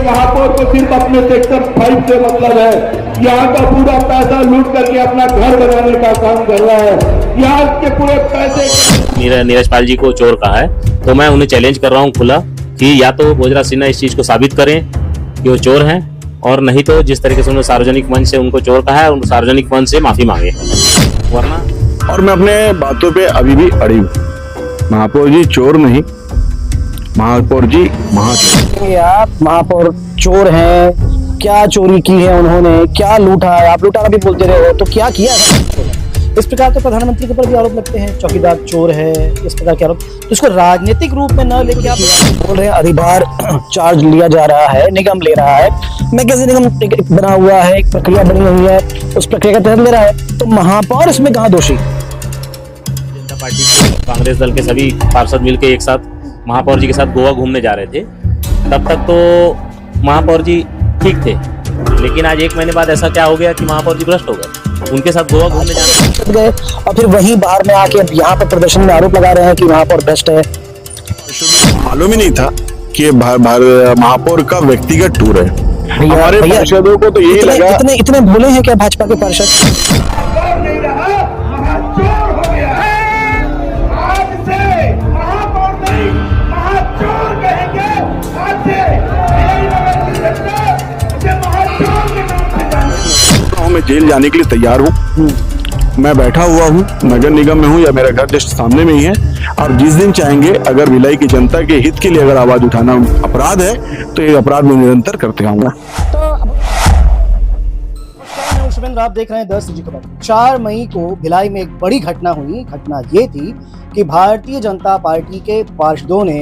महापौर को सिर्फ अपने सेक्टर 5 से मतलब है। यहाँ का पूरा पैसा लूट करके अपना घर बनाने का काम कर रहा है। यहाँ के पूरे पैसे नीरज पाल जी को चोर कहा है, तो मैं उन्हें चैलेंज कर रहा हूँ खुला कि या तो भोजराज सिन्हा इस चीज को साबित करें कि वो चोर हैं, और नहीं तो जिस तरीके से उन्होंने सार्वजनिक मंच से उनको चोर कहा है, उन सार्वजनिक मंच से माफी मांगे, वरना। और मैं अपने बातों पे अभी भी अड़ी हूँ। महापौर जी चोर नहीं, महापौर जी महाचोर। आप महापौर चोर हैं, क्या चोरी की है उन्होंने, क्या लूटा है? आप लूटा भी बोलते रहे हो, तो क्या किया है? इस प्रकार के प्रधानमंत्री के ऊपर भी आरोप लगते हैं, चौकीदार चोर है, इस प्रकार के आरोप। तो इसको राजनीतिक रूप में न लेके आप बोल रहे हैं अधिभार चार्ज लिया जा रहा है, निगम ले रहा है। मैं कैसे निगम बना हुआ है, एक प्रक्रिया बनी हुई है, उस प्रक्रिया के तहत ले रहा है, तो महापौर इसमें कहाँ दोषी? जनता पार्टी के कांग्रेस दल के सभी पार्षद मिलकर एक साथ महापौर जी के साथ गोवा घूमने जा रहे थे। तब तक तो महापौर जी ठीक थे, लेकिन आज 1 महीने बाद ऐसा क्या हो गया कि महापौर जी भ्रष्ट हो गए। उनके साथ गोवा घूमने जाने गए और फिर वहीं बाहर में आके अब यहाँ पर प्रदर्शन में आरोप लगा रहे हैं कि महापौर भ्रष्ट है। मालूम ही नहीं था कि ये महापौर का व्यक्तिगत टूर है। हमारे पार्षदों को तो यही लगा। इतने भोले हैं क्या भाजपा के पार्षद? मैं जेल जाने के लिए तैयार हूँ। मैं बैठा हुआ हूँ, नगर निगम में हूँ या मेरा घर जस्ट सामने में ही है। और जिस दिन चाहेंगे, अगर भिलाई की जनता के हित के लिए अगर आवाज उठाना अपराध है, तो ये अपराध में निरंतर करते आऊंगा। शुभेंद्र, आप देख रहे हैं 10 की खबर। 4 मई को भिलाई में एक बड़ी घटना हुई। घटना ये थी कि भारतीय जनता पार्टी के पार्षदों ने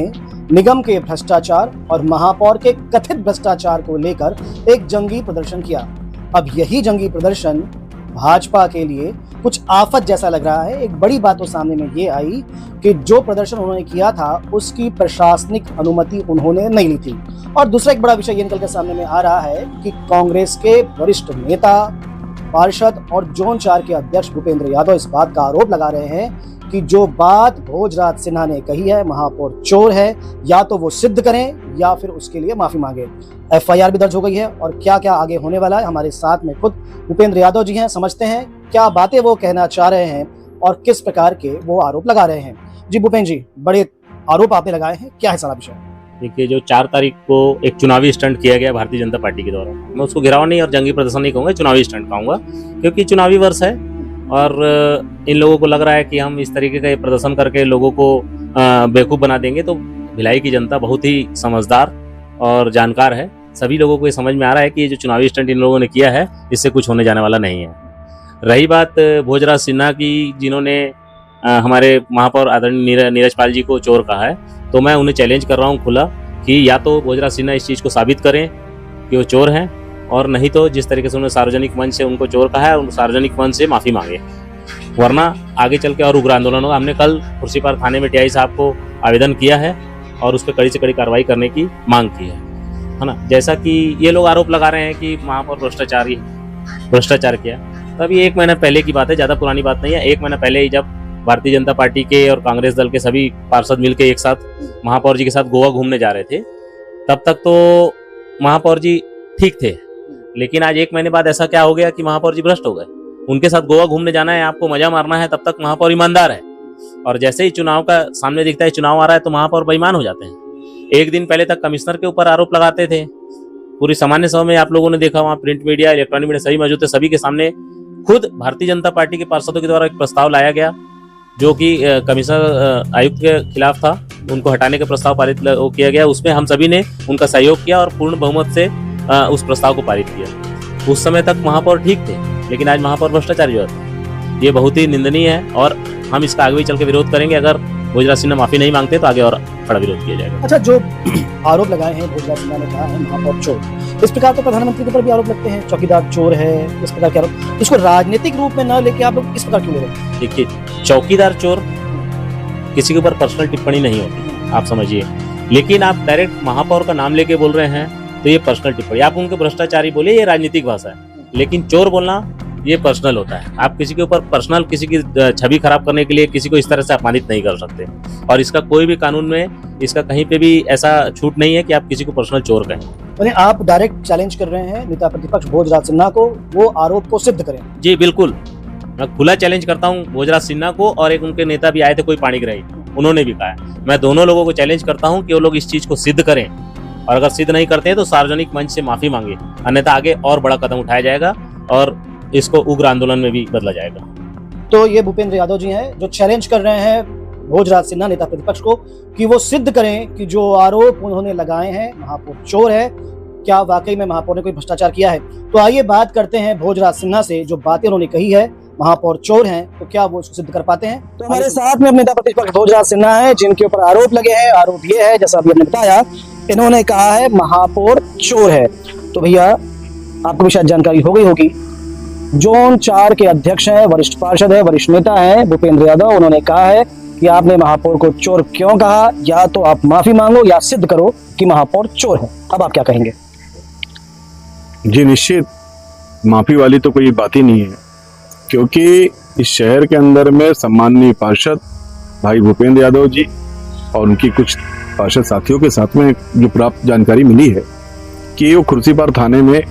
निगम के भ्रष्टाचार और महापौर के कथित भ्रष्टाचार को लेकर एक जंगी प्रदर्शन किया। अब यही जंगी प्रदर्शन भाजपा के लिए कुछ आफत जैसा लग रहा है। एक बड़ी बात तो सामने में ये आई कि जो प्रदर्शन उन्होंने किया था उसकी प्रशासनिक अनुमति उन्होंने नहीं ली थी। और दूसरा एक बड़ा विषय ये निकल कर सामने में आ रहा है कि कांग्रेस के वरिष्ठ नेता, पार्षद और जोन 4 के अध्यक्ष भूपेंद्र यादव इस बात का आरोप लगा रहे हैं कि जो बात भोजराज सिन्हा ने कही है, महापौर चोर है, या तो वो सिद्ध करें या फिर उसके लिए माफी मांगे। FIR भी दर्ज हो गई है और क्या क्या आगे होने वाला है, हमारे साथ में खुद भूपेंद्र यादव जी हैं। समझते हैं क्या बातें वो कहना चाह रहे हैं और किस प्रकार के वो आरोप लगा रहे हैं। जी भूपेंद्र जी, बड़े आरोप आपने लगाए हैं, क्या है सारा विषय? देखिए, जो 4 तारीख को एक चुनावी स्टंट किया गया भारतीय जनता पार्टी के द्वारा, मैं उसको घिराव नहीं और जंगी प्रदर्शन नहीं कहूँगा, चुनावी स्टंट कहूँगा, क्योंकि चुनावी वर्ष है और इन लोगों को लग रहा है कि हम इस तरीके का प्रदर्शन करके लोगों को बेवकूफ़ बना देंगे। तो भिलाई की जनता बहुत ही समझदार और जानकार है। सभी लोगों को ये समझ में आ रहा है कि ये जो चुनावी स्टंट इन लोगों ने किया है, इससे कुछ होने जाने वाला नहीं है। रही बात भोजराज सिन्हा की, जिन्होंने हमारे महापौर आदरणीय नीरज पाल जी को चोर कहा है, तो मैं उन्हें चैलेंज कर रहा हूँ खुला कि या तो भोजराज सिन्हा इस चीज़ को साबित करें कि वो चोर हैं, और नहीं तो जिस तरीके से उन्होंने सार्वजनिक मंच से उनको चोर कहा है, उन सार्वजनिक मंच से माफी मांगे, वरना आगे चल के और उग्र आंदोलन होगा। हमने कल खुर्शीपार थाने में TI साहब को आवेदन किया है और उस पर कड़ी से कड़ी कार्रवाई करने की मांग की है ना। जैसा कि ये लोग आरोप लगा रहे हैं कि महापौर भ्रष्टाचार किया, तब ये 1 महीना पहले की बात है, ज़्यादा पुरानी बात नहीं है। 1 महीना पहले ही जब भारतीय जनता पार्टी के और कांग्रेस दल के सभी पार्षद मिलकर एक साथ महापौर जी के साथ गोवा घूमने जा रहे थे, तब तक तो महापौर जी ठीक थे, लेकिन आज 1 महीने बाद ऐसा क्या हो गया कि महापौर जी भ्रष्ट हो गए। उनके साथ गोवा घूमने जाना है, आपको मजा मारना है, तब तक महापौर ईमानदार है, और जैसे ही चुनाव का सामने दिखता है, चुनाव आ रहा है, तो महापौर बेईमान हो जाते हैं। 1 दिन पहले तक कमिश्नर के ऊपर आरोप लगाते थे। पूरी सामान्य सभा में आप लोगों ने देखा, वहाँ प्रिंट मीडिया, इलेक्ट्रॉनिक मीडिया सभी मौजूद थे, सभी के सामने खुद भारतीय जनता पार्टी के पार्षदों के द्वारा एक प्रस्ताव लाया गया जो कि कमिश्नर आयुक्त के खिलाफ था, उनको हटाने का प्रस्ताव पारित किया गया। उसमें हम सभी ने उनका सहयोग किया और पूर्ण बहुमत से उस प्रस्ताव को पारित किया। उस समय तक महापौर ठीक थे, लेकिन आज महापौर भ्रष्टाचारी हो जाते। ये बहुत ही निंदनीय है और हम इसका आगे भी चल के विरोध करेंगे। अगर भोजराज सिन्हा माफी नहीं मांगते तो आगे और बड़ा विरोध किया जाएगा। अच्छा, जो आरोप लगाए हैं, भोजराज सिन्हा ने कहा है महापौर चोर, इस प्रकार के प्रधानमंत्री के ऊपर भी आरोप लगते हैं, चौकीदार चोर है, इस प्रकार के आरोप। इसको राजनीतिक रूप में न लेके आप लोग इस प्रकार क्यों ले रहे हैं? देखिए, चौकीदार चोर किसी के ऊपर पर्सनल टिप्पणी नहीं होती, आप समझिए, लेकिन आप डायरेक्ट महापौर का नाम लेके बोल रहे हैं तो ये पर्सनल टिप्पणी। आप उनके भ्रष्टाचारी बोले, ये राजनीतिक भाषा है, लेकिन चोर बोलना ये पर्सनल होता है। आप किसी के ऊपर पर्सनल किसी की छवि खराब करने के लिए किसी को इस तरह से अपमानित नहीं कर सकते, और इसका कोई भी कानून में इसका कहीं पे भी ऐसा छूट नहीं है कि आप किसी को पर्सनल चोर कहें। यानी आप डायरेक्ट चैलेंज कर रहे हैं नेता प्रतिपक्ष भोजराज सिन्हा को, वो आरोप को सिद्ध करें। जी बिल्कुल, मैं खुला चैलेंज करता हूँ भोजराज सिन्हा को, और एक उनके नेता भी आए थे कोई पाणिग्राही, उन्होंने भी कहा है। मैं दोनों लोगों को चैलेंज करता हूँ कि वो लोग इस चीज को सिद्ध करें, और अगर सिद्ध नहीं करते हैं तो सार्वजनिक मंच से माफी मांगे, अन्यथा आगे और बड़ा कदम उठाया जाएगा और इसको उग्र आंदोलन में भी बदला जाएगा। तो ये भूपेंद्र यादव जी हैं जो चैलेंज कर रहे हैं भोजराज सिन्हा नेता प्रतिपक्ष को कि वो सिद्ध करें कि जो आरोप उन्होंने लगाए हैं महापौर चोर है, क्या वाकई में महापौर ने कोई भ्रष्टाचार किया है। तो आइए बात करते हैं भोजराज सिन्हा से, जो बातें उन्होंने कही है महापौर चोर हैं, तो क्या वो इसको सिद्ध कर पाते हैं। तो हमारे साथ में नेता प्रतिपक्ष भोजराज सिन्हा है, जिनके ऊपर आरोप लगे हैं। आरोप ये है, जैसा अभी आपने बताया, इन्होंने कहा है महापौर चोर है। तो भैया आपको भी शायद जानकारी हो गई होगी, जोन 4 के अध्यक्ष हैं, वरिष्ठ पार्षद है, वरिष्ठ नेता हैं भूपेंद्र यादव। उन्होंने कहा है कि आपने महापौर को चोर क्यों कहा, या तो आप माफी मांगो या सिद्ध करो कि महापौर चोर है। अब आप क्या कहेंगे। जी निश्चित, माफी वाली तो कोई बात ही नहीं है, क्योंकि इस शहर के अंदर में सम्माननीय पार्षद भाई भूपेंद्र यादव जी और उनकी कुछ पार्षद साथियों के साथ में जो प्राप्त जानकारी मिली है कि वो खुर्सीपार थाने में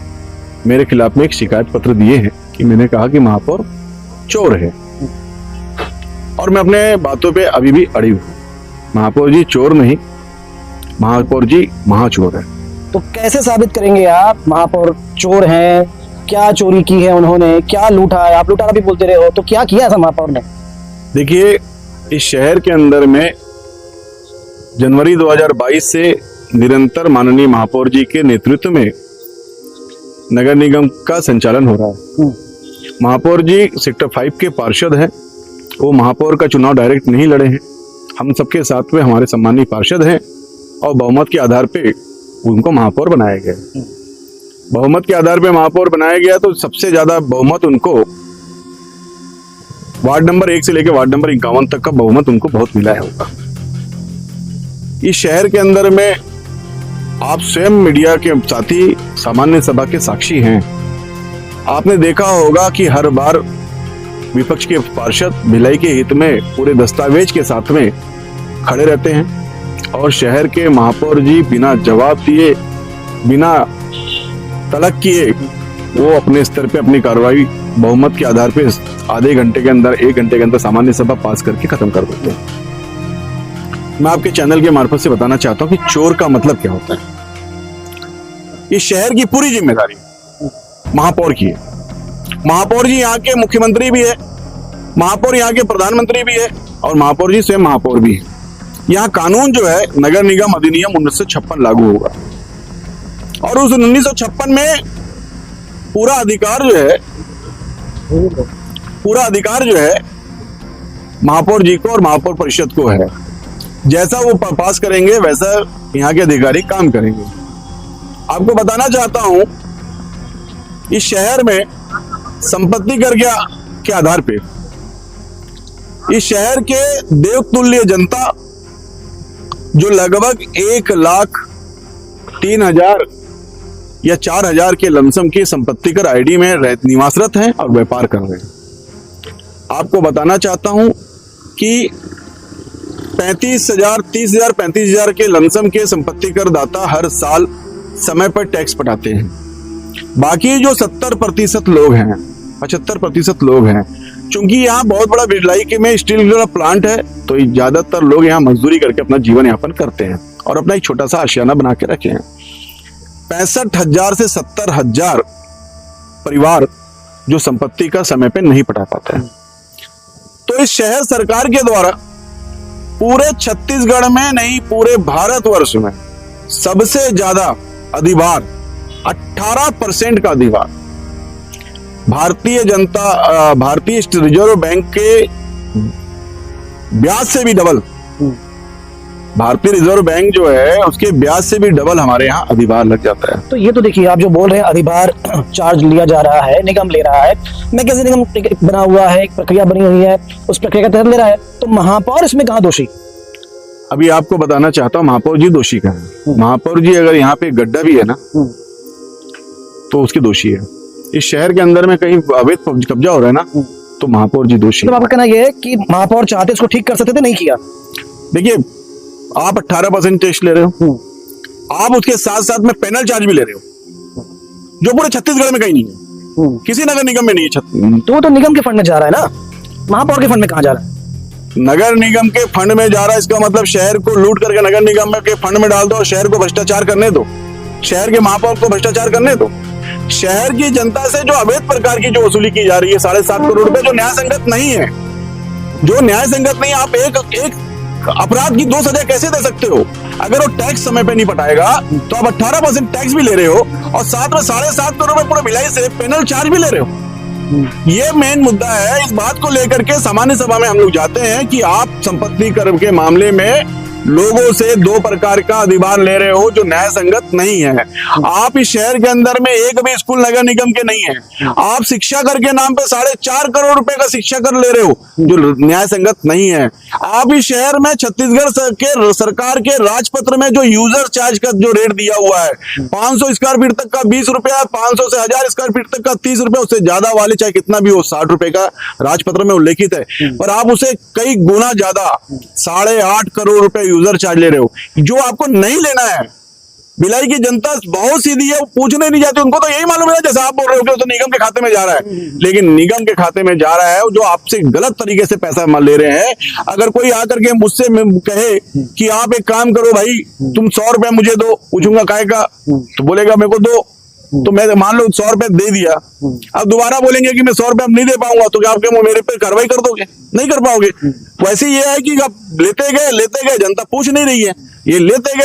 मेरे खिलाफ में एक शिकायत पत्र दिए हैं कि मैंने कहा कि महापौर चोर है, और मैं अपने बातों पे अभी भी अड़ी हूँ। महापौर जी चोर नहीं, महापौर जी महाचोर है। तो कैसे साबित करेंगे आप महापौर चोर हैं, क्या चोरी की है उन्होंने, क्या लूटा है। आप लूटा भी बोलते रहे हो, तो क्या किया ऐसा महापौर ने। देखिए, इस शहर के अंदर में जनवरी 2022 से निरंतर माननीय महापौर जी के नेतृत्व में नगर निगम का संचालन हो रहा है। महापौर जी सेक्टर 5 के पार्षद हैं, वो महापौर का चुनाव डायरेक्ट नहीं लड़े हैं, हम सबके साथ में हमारे सम्मानीय पार्षद हैं, और बहुमत के आधार पे उनको महापौर बनाया गया। बहुमत के आधार पे महापौर बनाया गया, तो सबसे ज्यादा बहुमत उनको वार्ड नंबर 1 से लेकर वार्ड नंबर 51 तक का बहुमत उनको बहुत मिला है होगा। इस शहर के अंदर में आप स्वयं मीडिया के साथी सामान्य सभा के साक्षी हैं, आपने देखा होगा कि हर बार विपक्ष के पार्षद भिलाई के हित में पूरे दस्तावेज के साथ में खड़े रहते हैं, और शहर के महापौर जी बिना जवाब दिए, बिना तलब किए, वो अपने स्तर पे अपनी कार्रवाई बहुमत के आधार पे आधे घंटे के अंदर, 1 घंटे के अंदर सामान्य सभा पास करके खत्म कर देते हैं। मैं आपके चैनल के मार्फत से बताना चाहता हूं कि चोर का मतलब क्या होता है। इस शहर की पूरी जिम्मेदारी महापौर की है। महापौर जी यहाँ के मुख्यमंत्री भी है, महापौर यहाँ के प्रधानमंत्री भी है, और महापौर जी स्वयं महापौर भी है। यहाँ कानून जो है नगर निगम अधिनियम 1956 लागू होगा, और उस 1956 में पूरा अधिकार जो है महापौर जी को और महापौर परिषद को है। जैसा वो पास करेंगे वैसा यहाँ के अधिकारी काम करेंगे। आपको बताना चाहता हूं, इस शहर में संपत्ति कर के आधार पे इस शहर के देवतुल्य जनता जो लगभग 1,03,000 या 4,000 के लमसम की संपत्ति कर आईडी में निवासरत हैं और व्यापार कर रहे हैं। आपको बताना चाहता हूं कि 35,000, 30,000, 35,000 के लमसम के संपत्ति कर दाता हर साल समय पर टैक्स पटाते हैं। बाकी जो 70% लोग हैं, 75% लोग हैं, चूंकि यहाँ बहुत बड़ा भिलाई के में स्टील का प्लांट है, तो ज्यादातर लोग यहाँ मजदूरी करके अपना जीवन यापन करते हैं और अपना एक छोटा सा आशियाना बना के रखे हैं। 65,000 से 70,000 परिवार जो संपत्ति का समय पे नहीं पटा पाते हैं। तो इस शहर सरकार के द्वारा पूरे छत्तीसगढ़ में नहीं, पूरे भारतवर्ष में सबसे ज्यादा अधिभार 18% का अधिभार भारतीय रिजर्व बैंक के ब्याज से भी डबल, भारतीय रिजर्व बैंक जो है उसके ब्याज से भी डबल हमारे यहाँ अधिभार लग जाता है। तो ये तो देखिए, आप जो बोल रहे हैं अधिभार चार्ज लिया जा रहा है, निगम ले रहा है, मैं कैसे निगम बना हुआ है, एक प्रक्रिया बनी हुई है, उस प्रक्रिया के तहत ले रहा है, तो महापौर इसमें कहाँ दोषी। अभी आपको बताना चाहता हूँ महापौर जी दोषी का है। महापौर जी अगर यहाँ पे गड्ढा भी है ना तो उसके दोषी है। इस शहर के अंदर में कहीं अवैध कब्जा हो रहा है ना तो महापौर जी दोषी। तो आपका कहना यह है कि महापौर चाहते इसको ठीक कर सकते थे, नहीं किया। देखिए, आप 18% टैक्स ले रहे हो, आप उसके साथ साथ में पैनल चार्ज भी ले रहे हो, जो पूरे छत्तीसगढ़ में कहीं नहीं है, किसी नगर निगम में नहीं है। तो वो तो निगम के फंड में जा रहा है ना, महापौर के फंड में कहाँ जा रहा है? नगर निगम के फंड में जा रहा है, इसका मतलब शहर को लूट करके नगर निगम के फंड में डाल दो और शहर को भ्रष्टाचार करने दो, शहर के महापौर को भ्रष्टाचार करने दो। शहर की जनता से जो अवैध प्रकार की जो वसूली की जा रही है 7.5 करोड़ रुपए, जो न्याय संगत नहीं है, जो न्याय संगत नहीं, आप एक अपराध की 2 सजा कैसे दे सकते हो? अगर वो टैक्स समय पे नहीं पटाएगा तो आप 18% टैक्स भी ले रहे हो और साथ में 7.5 करोड़ रुपए पूरे भिलाई से पेनल चार्ज भी ले रहे हो। ये मेन मुद्दा है। इस बात को लेकर के सामान्य सभा में हम लोग जाते हैं कि आप संपत्ति कर के मामले में लोगों से 2 प्रकार का अधिभार ले रहे हो जो न्याय संगत नहीं है। आप इस शहर के अंदर में एक भी स्कूल नगर निगम के नहीं है। आप शिक्षा कर के नाम पे 4.5 करोड़ रुपए का शिक्षा कर ले रहे हो जो न्याय संगत नहीं है। आप इस शहर में छत्तीसगढ़ के सरकार के राजपत्र में जो यूजर चार्ज का जो रेट दिया हुआ है 500 स्क्वायर फीट तक का 20 रुपया, 500 से 1000 स्क्वायर फीट तक का 30 रुपया, उससे ज्यादा वाले चाहे कितना भी हो 60 रुपए का राजपत्र में उल्लेखित है, पर आप उसे कई गुना ज्यादा 8.5 करोड़ रुपए यूजर चार्ज ले रहे हो, जो आपको नहीं लेना है। भिलाई की जनता बहुत सीधी है, वो पूछने नहीं जाती, उनको तो यही मालूम है जैसा आप बोल रहे हो कि तो निगम के खाते में जा रहा है, लेकिन निगम के खाते में जा रहा है जो आपसे गलत तरीके से पैसा ले रहे हैं। अगर कोई आकर के मुझसे कहे कि आप एक काम करो भाई, तुम 100 रुपए मुझे दो, पूछूंगा काहे का, तो बोलेगा मेरे को दो, तो मैं मान लो 100 रुपए दे दिया, अब दोबारा बोलेंगे कि मैं 100 रुपए नहीं दे पाऊंगा, तो क्या आप मेरे पे कार्रवाई कर दोगे? नहीं कर पाओगे। वैसे ये है कि आप लेते गए, जनता पूछ नहीं रही है, ये लेते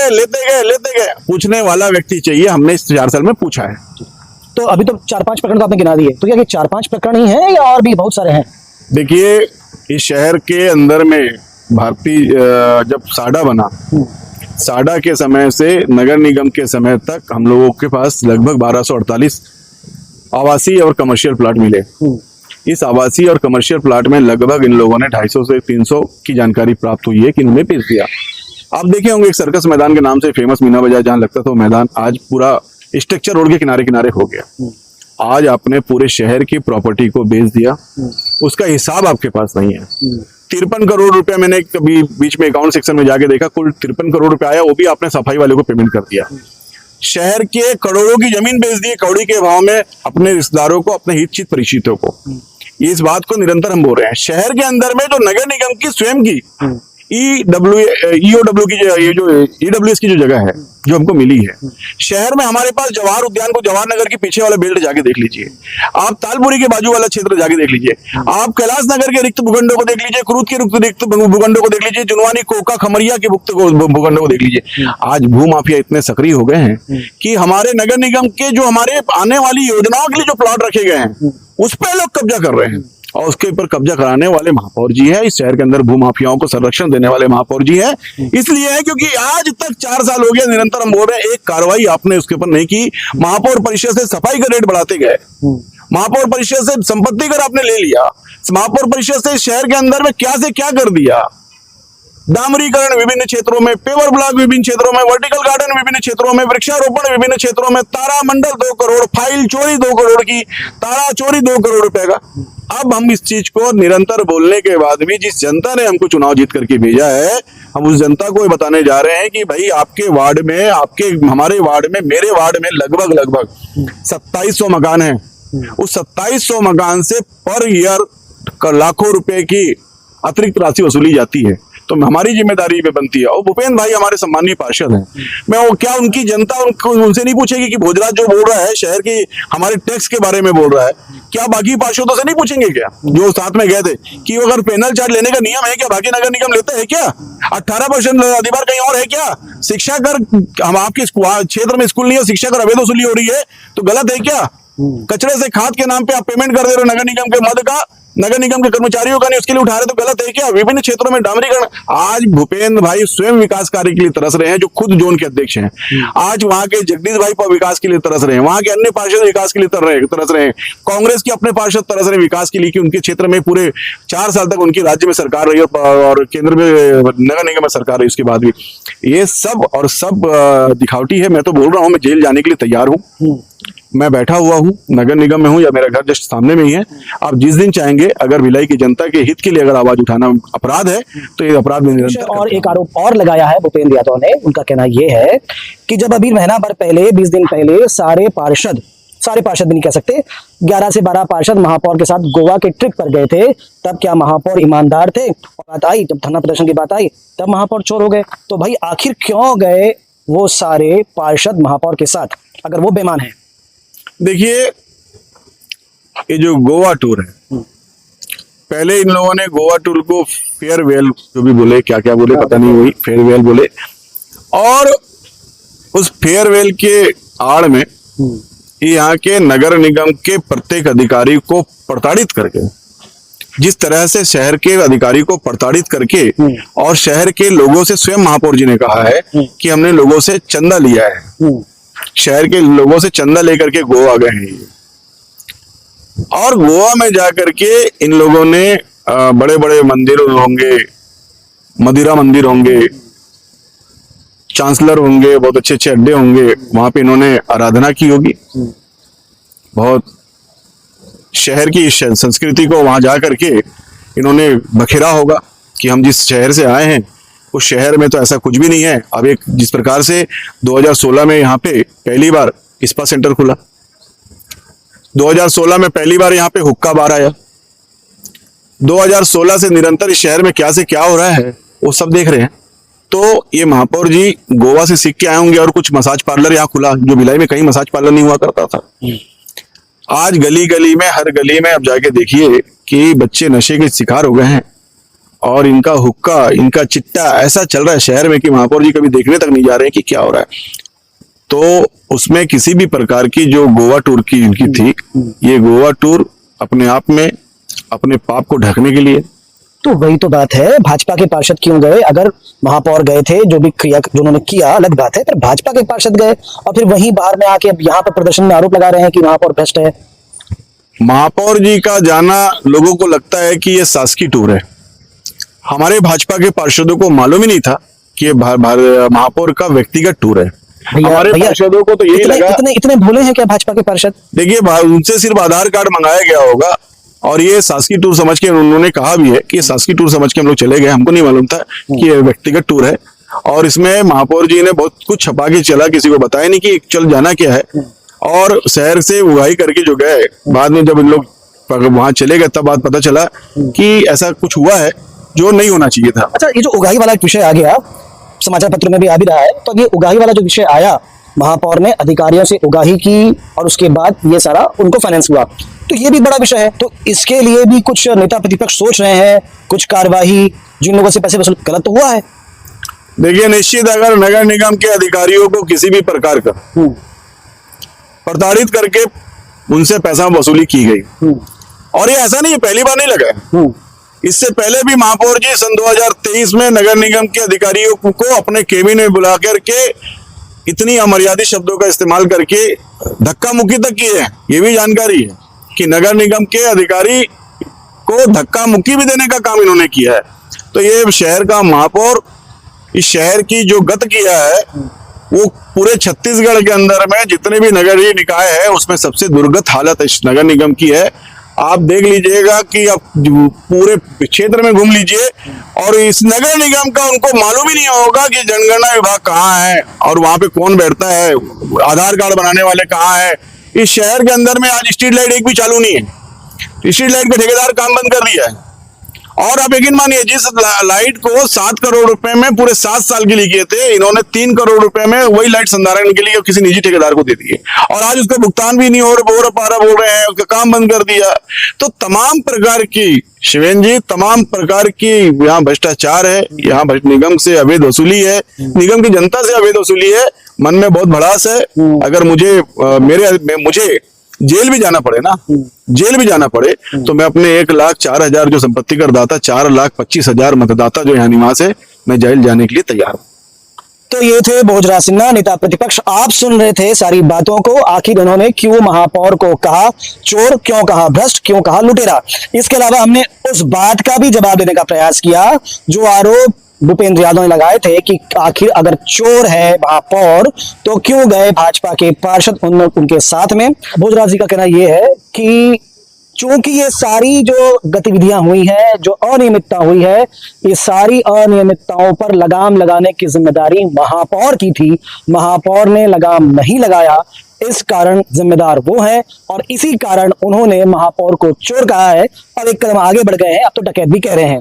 गए, पूछने वाला व्यक्ति चाहिए। हमने इस 4 साल में पूछा है। तो अभी तो 4-5 प्रकरण तो आपने गिना दिए, तो क्या 4-5 प्रकरण ही हैं या और भी बहुत सारे हैं? देखिए, इस शहर के अंदर में भारतीय जब साडा बना, साडा के समय से नगर निगम के समय तक हम लोगों के पास लगभग 1248 आवासीय और कमर्शियल प्लाट मिले। इस आवासीय और कमर्शियल प्लाट में लगभग इन लोगों ने 250 से 300 की जानकारी प्राप्त हुई है कि इन्होंने बेच दिया। आप देखे होंगे एक सर्कस मैदान के नाम से फेमस मीना बाजार जहां लगता था वो मैदान आज पूरा स्ट्रक्चर रोड के किनारे किनारे हो गया। आज आपने पूरे शहर की प्रॉपर्टी को बेच दिया, उसका हिसाब आपके पास नहीं है। 53 करोड़ रुपया मैंने कभी बीच में अकाउंट सेक्शन में जाके देखा, कुल 53 करोड़ रुपया आया, वो भी आपने सफाई वाले को पेमेंट कर दिया। शहर के करोड़ों की जमीन बेच दी कौड़ी के भाव में अपने रिश्तेदारों को, अपने हितचित परिचितों को। इस बात को निरंतर हम बोल रहे हैं। शहर के अंदर में जो नगर निगम की स्वयं की ईओडब्ल्यू की ये जो ईडब्ल्यूएस की जो जगह है जो हमको मिली है, शहर में हमारे पास जवाहर उद्यान को जवाहर नगर के पीछे वाला बेल्ट जाके देख लीजिए, आप तालपुरी के बाजू वाला क्षेत्र जाके देख लीजिए, आप कैलाश नगर के रिक्त भूखंडों को देख लीजिए, क्रूद के रिक्त भूखंडों को देख लीजिए, जुनवानी, कोका, खमरिया के भूखंडों को देख लीजिए। आज भूमाफिया इतने सक्रिय हो गए हैं कि हमारे नगर निगम के जो हमारे आने वाली योजनाओं के लिए जो प्लॉट रखे गए हैं उस पर लोग कब्जा कर रहे हैं और उसके ऊपर कब्जा कराने वाले महापौर जी है। इस शहर के अंदर भूमाफियाओं को संरक्षण देने वाले महापौर जी है। इसलिए है क्योंकि आज तक 4 साल हो गए निरंतर हम बोल रहे हैं, एक कार्रवाई आपने उसके ऊपर नहीं की। महापौर परिषद से सफाई का रेट बढ़ाते गए, महापौर परिषद से संपत्ति कर आपने ले लिया, महापौर परिषद से शहर के अंदर में क्या से क्या कर दिया। डामरीकरण विभिन्न क्षेत्रों में, पेवर ब्लॉक विभिन्न क्षेत्रों में, वर्टिकल गार्डन विभिन्न क्षेत्रों में, वृक्षारोपण विभिन्न क्षेत्रों में, तारा मंडल 2 करोड़, फाइल चोरी 2 करोड़ की, तारा चोरी 2 करोड़ रुपए का। अब हम इस चीज को निरंतर बोलने के बाद भी जिस जनता ने हमको चुनाव जीत करके भेजा है, हम उस जनता को बताने जा रहे हैं कि भाई आपके वार्ड में, हमारे वार्ड में, मेरे वार्ड में लगभग 2700 मकान है। उस 2700 मकान से पर ईयर लाखों रुपए की अतिरिक्त राशि वसूली जाती है, तो हमारी जिम्मेदारी पे बनती है। और भूपेंद्र भाई हमारे सम्मानीय पार्षद हैं, मैं वो क्या उनकी जनता उनसे नहीं पूछेगी कि भोजराज जो बोल रहा है शहर की हमारे टैक्स के बारे में बोल रहा है, क्या बाकी पार्षदों से नहीं पूछेंगे क्या जो साथ में गए थे कि अगर पैनल चार्ज लेने का नियम है क्या, बाकी नगर निगम लेते हैं क्या? 18% अधिभार कहीं और है क्या? शिक्षा कर हम आपके क्षेत्र में स्कूल नहीं है, शिक्षा कर अवैध वसूली हो रही है तो गलत है क्या? कचरे से खाद के नाम पे आप पेमेंट कर दे रहे हो नगर निगम के मद का, नगर निगम के कर्मचारियों का नहीं, उसके लिए उठा रहे तो गलत है क्या? विभिन्न क्षेत्रों में डामरीकरण। आज भूपेंद्र भाई स्वयं विकास कार्य के लिए तरस रहे हैं, जो खुद जोन के अध्यक्ष हैं। आज वहां के जगदीश भाई पर विकास के लिए तरस रहे हैं, वहां के अन्य पार्षद विकास के लिए तरस रहे हैं, कांग्रेस के अपने पार्षद तरस रहे हैं विकास के लिए कि उनके क्षेत्र में पूरे 4 साल तक उनकी राज्य में सरकार रही और केंद्र में नगर निगम में सरकार रही, उसके बाद भी ये सब और सब दिखावटी है। मैं तो बोल रहा हूँ मैं जेल जाने के लिए तैयार हूँ, मैं बैठा हुआ हूँ, नगर निगम में हूँ या मेरा घर जस्ट सामने में ही है। आप जिस दिन चाहेंगे, अगर भिलाई की जनता के हित के लिए अगर आवाज उठाना अपराध है तो ये अपराध में निरंतर और एक आरोप और लगाया है भूपेंद्र यादव ने। उनका कहना यह है कि जब अभी महीना भर पहले 20 दिन पहले सारे पार्षद भी नहीं कह सकते, 11 से 12 पार्षद महापौर के साथ गोवा के ट्रिप पर गए थे, तब क्या महापौर ईमानदार थे? बात आई, जब धरना प्रदर्शन की बात आई तब महापौर चोर हो गए। तो भाई आखिर क्यों गए वो सारे पार्षद महापौर के साथ अगर वो बेईमान है? देखिए, ये जो गोवा टूर है, पहले इन लोगों ने गोवा टूर को फेयरवेल जो भी बोले, क्या क्या बोले पता नहीं, वही फेयरवेल बोले, और उस फेयरवेल के आड़ में यहाँ के नगर निगम के प्रत्येक अधिकारी को प्रताड़ित करके, जिस तरह से शहर के अधिकारी को प्रताड़ित करके और शहर के लोगों से, स्वयं महापौर जी ने कहा है कि हमने लोगों से चंदा लिया है, शहर के लोगों से चंदा लेकर के गोवा गए हैं। और गोवा में जाकर के इन लोगों ने बड़े बड़े मंदिर होंगे, मदिरा मंदिर होंगे, चांसलर होंगे, बहुत अच्छे अच्छे अड्डे होंगे, वहां पे इन्होंने आराधना की होगी। बहुत शहर की संस्कृति को वहां जा करके इन्होंने बखेरा होगा कि हम जिस शहर से आए हैं उस शहर में तो ऐसा कुछ भी नहीं है। अब एक जिस प्रकार से 2016 में यहाँ पे पहली बार स्पा सेंटर खुला, 2016 में पहली बार यहाँ पे हुक्का बार आया, 2016 से निरंतर इस शहर में क्या से क्या हो रहा है वो सब देख रहे हैं। तो ये महापौर जी गोवा से सीख के आए होंगे और कुछ मसाज पार्लर यहाँ खुला, जो भिलाई में कहीं मसाज पार्लर नहीं हुआ करता था। आज गली गली में, हर गली में आप जाके देखिए कि बच्चे नशे के शिकार हो गए हैं और इनका हुक्का, इनका चिट्टा ऐसा चल रहा है शहर में कि महापौर जी कभी देखने तक नहीं जा रहे हैं कि क्या हो रहा है। तो उसमें किसी भी प्रकार की जो गोवा टूर की इनकी थी, ये गोवा टूर अपने आप में अपने पाप को ढकने के लिए। तो वही तो बात है, भाजपा के पार्षद क्यों गए? अगर महापौर गए थे, जो भी क्रिया जो उन्होंने किया अलग बात है, पर भाजपा के पार्षद गए और फिर वहीं बाहर में आके अब यहाँ पर प्रदर्शन में आरोप लगा रहे हैं कि महापौर भ्रष्ट है। महापौर जी का जाना लोगों को लगता है कि ये शासकीय टूर है। हमारे भाजपा के पार्षदों को मालूम ही नहीं था कि ये महापौर का व्यक्तिगत टूर है। हमारे पार्षदों को तो यही लगा। इतने भोले हैं क्या भाजपा के पार्षद? देखिए, उनसे सिर्फ आधार कार्ड मंगाया गया होगा और ये शासकीय टूर समझ के उन्होंने कहा भी है कि ये शासकीय टूर समझ के हम लोग चले गए, हमको नहीं मालूम था कि ये व्यक्तिगत टूर है। और इसमें महापौर जी ने बहुत कुछ छपा के चला, किसी को बताया नहीं कि चल जाना क्या है। और शहर से उगाही करके जो गए, बाद में जब इन लोग वहां चले गए तब बात पता चला कि ऐसा कुछ हुआ है जो नहीं होना चाहिए था। अच्छा, ये जो उगाही वाला एक विषय आ गया, समाचार पत्र में भी आ भी रहा है, तो ये उगाही वाला जो विषय आया, महापौर ने अधिकारियों से उगाही की और उसके बाद ये सारा उनको फाइनेंस हुआ, तो ये भी बड़ा विषय है। तो इसके लिए भी कुछ नेता प्रतिपक्ष सोच रहे हैं कुछ कार्यवाही, जिन लोगों से पैसे वसूल गलत तो हुआ है। देखिए, निश्चित अगर नगर निगम के अधिकारियों को किसी भी प्रकार का प्रताड़ित करके उनसे पैसा वसूली की गई, और ये ऐसा नहीं है, पहली बार नहीं लगा है, इससे पहले भी महापौर जी सन 2023 में नगर निगम के अधिकारियों को अपने केबिन में बुला करके इतनी अमर्यादित शब्दों का इस्तेमाल करके धक्का मुक्की तक किए हैं। ये भी जानकारी है कि नगर निगम के अधिकारी को धक्का मुक्की भी देने का काम इन्होंने किया है। तो ये शहर का महापौर, इस शहर की जो गत किया है, वो पूरे छत्तीसगढ़ के अंदर में जितने भी नगरीय निकाय है उसमें सबसे दुर्गत हालत इस नगर निगम की है। आप देख लीजिएगा कि आप पूरे क्षेत्र में घूम लीजिए और इस नगर निगम का उनको मालूम ही नहीं होगा कि जनगणना विभाग कहाँ है और वहां पे कौन बैठता है, आधार कार्ड बनाने वाले कहाँ है। इस शहर के अंदर में आज स्ट्रीट लाइट एक भी चालू नहीं है, स्ट्रीट लाइट का ठेकेदार काम बंद कर दिया है। और आप यकीन मानिए, जिस लाइट को 7 करोड़ रुपए में पूरे 7 साल के लिए किए थे, इन्होंने 3 करोड़ रुपए में वही लाइट संधारण के लिए किसी निजी ठेकेदार को दे दिए और आज उसका भुगतान भी नहीं हो रहा, बोल रहे हैं उसका काम बंद कर दिया। तो तमाम प्रकार की, शिवेन जी, तमाम प्रकार की यहाँ भ्रष्टाचार है, यहाँ निगम से अवैध वसूली है, निगम की जनता से अवैध वसूली है। मन में बहुत भड़ास है। अगर मुझे जेल भी जाना पड़े ना, जेल भी जाना पड़े, तो मैं अपने 1,04,000 जो संपत्ति कर दाता, 4,25,000 मतदाता जो यहाँ निवास है, मैं जेल जाने के लिए तैयार हूँ। तो ये थे भोजराज सिन्हा, नेता प्रतिपक्ष। आप सुन रहे थे सारी बातों को। आखिर उन्होंने क्यों महापौर को कहा चोर, क्यों कहा भ्रष्ट, क्यों कहा लुटेरा। इसके अलावा हमने उस बात का भी जवाब देने का प्रयास किया जो आरोप भूपेंद्र यादव ने लगाए थे कि आखिर अगर चोर है महापौर तो क्यों गए भाजपा के पार्षद उनके साथ में। भोजराज जी का कहना यह है कि चूंकि ये सारी जो गतिविधियां हुई है, जो अनियमितता हुई है, ये सारी अनियमितताओं पर लगाम लगाने की जिम्मेदारी महापौर की थी। महापौर ने लगाम नहीं लगाया, इस कारण जिम्मेदार वो है और इसी कारण उन्होंने महापौर को चोर कहा है और एक कदम आगे बढ़ गए हैं, अब तो डकैत भी कह रहे हैं।